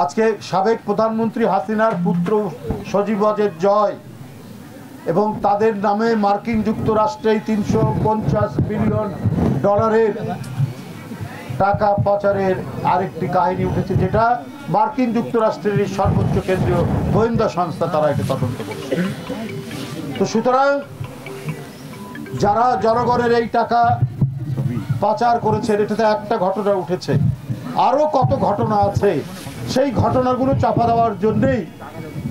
আজকে সাবেক প্রধানমন্ত্রী হাসিনার পুত্র সজীব ওয়াজেদ জয় এবং তাদের নামে মার্কিন যুক্তরাষ্ট্রে 350 বিলিয়ন ডলারের টাকা পাচারের আরেকটি কাহিনী উঠেছে, যেটা মার্কিন যুক্তরাষ্ট্রের সর্বোচ্চ কেন্দ্রীয় গোয়েন্দা সংস্থা তারা এটা তদন্ত করছে। তো সুতরাং যারা জনগণের এই টাকা পাচার করেছে, এটাতে একটা ঘটনা উঠেছে, আরো কত ঘটনা আছে। সেই ঘটনাগুলো চাপা দেওয়ার জন্যই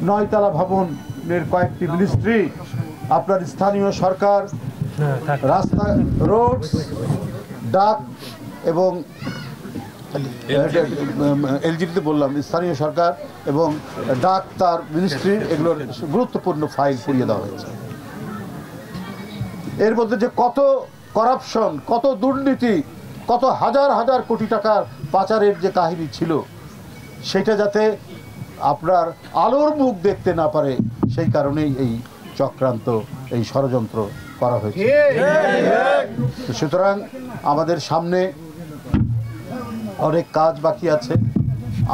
9 তলা ভবনের কয়েকটি মিনিস্ট্রি, আপনার স্থানীয় সরকার, রাস্তা, রোড, ডাক এবং এলজিডিতে বললাম স্থানীয় সরকার এবং ডাক তার মিনিস্ট্রি, এগুলোর গুরুত্বপূর্ণ ফাইল পুড়িয়ে দেওয়া হয়েছে। এর মধ্যে যে কত করাপশন, কত দুর্নীতি, কত হাজার হাজার কোটি টাকার পাচারের যে কাহিনী ছিল, সেটা যাতে আপনার আলোর মুখ দেখতে না পারে, সেই কারণেই এই চক্রান্ত, এই ষড়যন্ত্র করা হয়েছে। সুতরাং আমাদের সামনে অনেক কাজ বাকি আছে।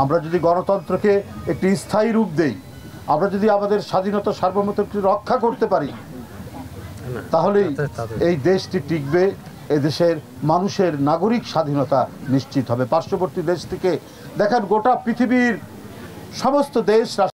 আমরা যদি গণতন্ত্রকে একটি স্থায়ী রূপ দেই, আমরা যদি আমাদের স্বাধীনতা সার্বভৌমত্বকে রক্ষা করতে পারি, তাহলেই এই দেশটি টিকবে, এদেশের মানুষের নাগরিক স্বাধীনতা নিশ্চিত হবে। পার্শ্ববর্তী দেশ থেকে দেখেন, গোটা পৃথিবীর সমস্ত দেশ